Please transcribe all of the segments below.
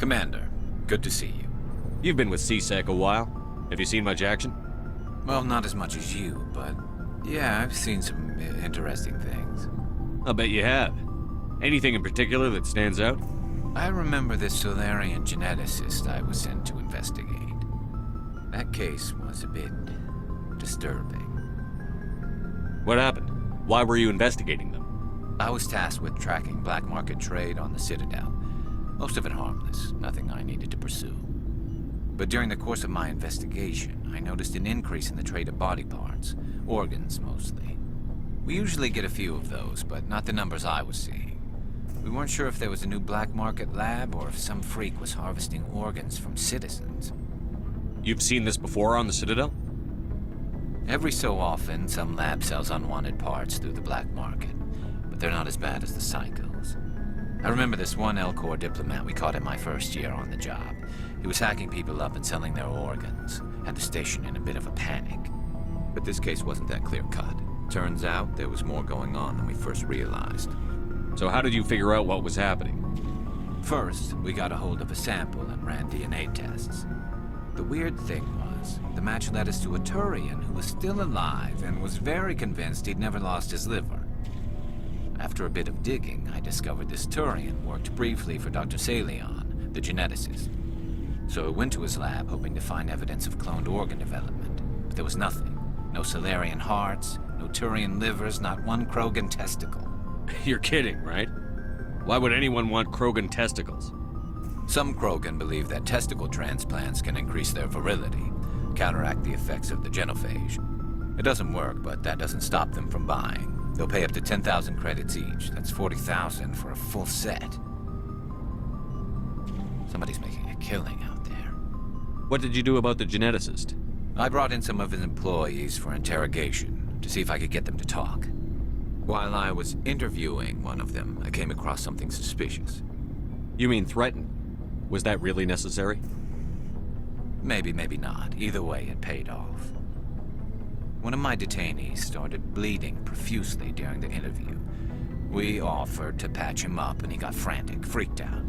Commander, good to see you. You've been with C-Sec a while. Have you seen much action? Well, not as much as you, but yeah, I've seen some interesting things. I'll bet you have. Anything in particular that stands out? I remember this Solarian geneticist I was sent to investigate. That case was a bit disturbing. What happened? Why were you investigating them? I was tasked with tracking black market trade on the Citadel. Most of it harmless, nothing I needed to pursue. But during the course of my investigation, I noticed an increase in the trade of body parts, organs mostly. We usually get a few of those, but not the numbers I was seeing. We weren't sure if there was a new black market lab or if some freak was harvesting organs from citizens. You've seen this before on the Citadel? Every so often, some lab sells unwanted parts through the black market, but they're not as bad as the psychos. I remember this one Elcor diplomat we caught in my first year on the job. He was hacking people up and selling their organs, had the station in a bit of a panic. But this case wasn't that clear-cut. Turns out there was more going on than we first realized. So how did you figure out what was happening? First, we got a hold of a sample and ran DNA tests. The weird thing was, the match led us to a Turian who was still alive and was very convinced he'd never lost his liver. After a bit of digging, I discovered this Turian worked briefly for Dr. Salion, the geneticist. So I went to his lab hoping to find evidence of cloned organ development, but there was nothing. No Solarian hearts, no Turian livers, not one Krogan testicle. You're kidding, right? Why would anyone want Krogan testicles? Some Krogan believe that testicle transplants can increase their virility, counteract the effects of the genophage. It doesn't work, but that doesn't stop them from buying. They'll pay up to 10,000 credits each. That's 40,000 for a full set. Somebody's making a killing out there. What did you do about the geneticist? I brought in some of his employees for interrogation, to see if I could get them to talk. While I was interviewing one of them, I came across something suspicious. You mean threatened? Was that really necessary? Maybe, maybe not. Either way, it paid off. One of my detainees started bleeding profusely during the interview. We offered to patch him up, and he got frantic, freaked out.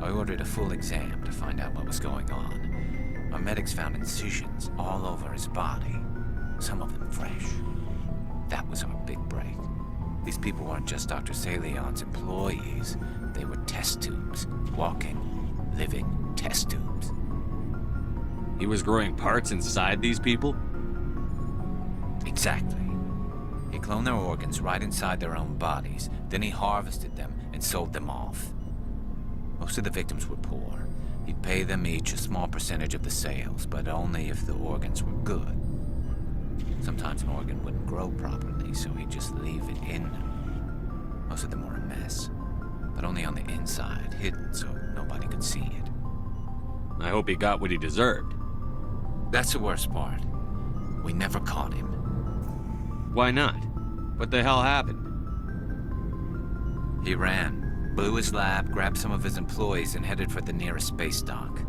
I ordered a full exam to find out what was going on. Our medics found incisions all over his body, some of them fresh. That was our big break. These people weren't just Dr. Salion's employees. They were test tubes, walking, living test tubes. He was growing parts inside these people? Exactly. He cloned their organs right inside their own bodies, then he harvested them and sold them off. Most of the victims were poor. He'd pay them each a small percentage of the sales, but only if the organs were good. Sometimes an organ wouldn't grow properly, so he'd just leave it in them. Most of them were a mess, but only on the inside, hidden so nobody could see it. I hope he got what he deserved. That's the worst part. We never caught him. Why not? What the hell happened? He ran, blew his lab, grabbed some of his employees, and headed for the nearest space dock.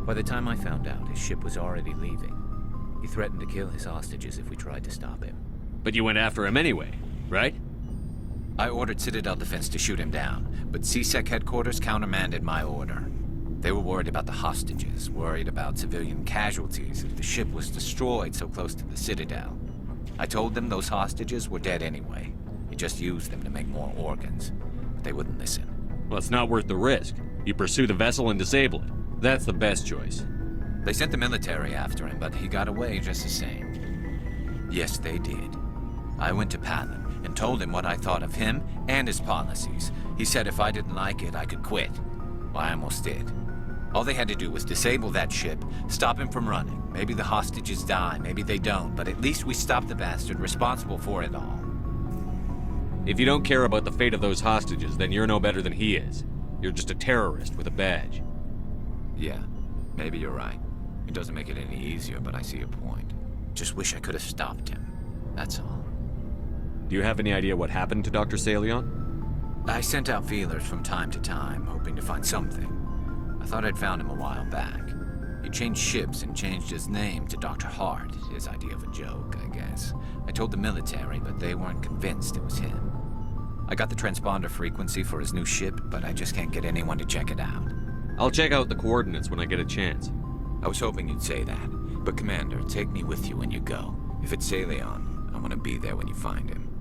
By the time I found out, his ship was already leaving. He threatened to kill his hostages if we tried to stop him. But you went after him anyway, right? I ordered Citadel Defense to shoot him down, but C-Sec headquarters countermanded my order. They were worried about the hostages, worried about civilian casualties if the ship was destroyed so close to the Citadel. I told them those hostages were dead anyway. He just used them to make more organs. But they wouldn't listen. Well, it's not worth the risk. You pursue the vessel and disable it. That's the best choice. They sent the military after him, but he got away just the same. Yes, they did. I went to Palin and told him what I thought of him and his policies. He said if I didn't like it, I could quit. Well, I almost did. All they had to do was disable that ship, stop him from running. Maybe the hostages die, maybe they don't, but at least we stopped the bastard responsible for it all. If you don't care about the fate of those hostages, then you're no better than he is. You're just a terrorist with a badge. Yeah, maybe you're right. It doesn't make it any easier, but I see your point. Just wish I could have stopped him. That's all. Do you have any idea what happened to Dr. Salion? I sent out feelers from time to time, hoping to find something. I thought I'd found him a while back. He changed ships and changed his name to Dr. Hart, his idea of a joke, I guess. I told the military, but they weren't convinced it was him. I got the transponder frequency for his new ship, but I just can't get anyone to check it out. I'll check out the coordinates when I get a chance. I was hoping you'd say that. But Commander, take me with you when you go. If it's Saleon, I want to be there when you find him.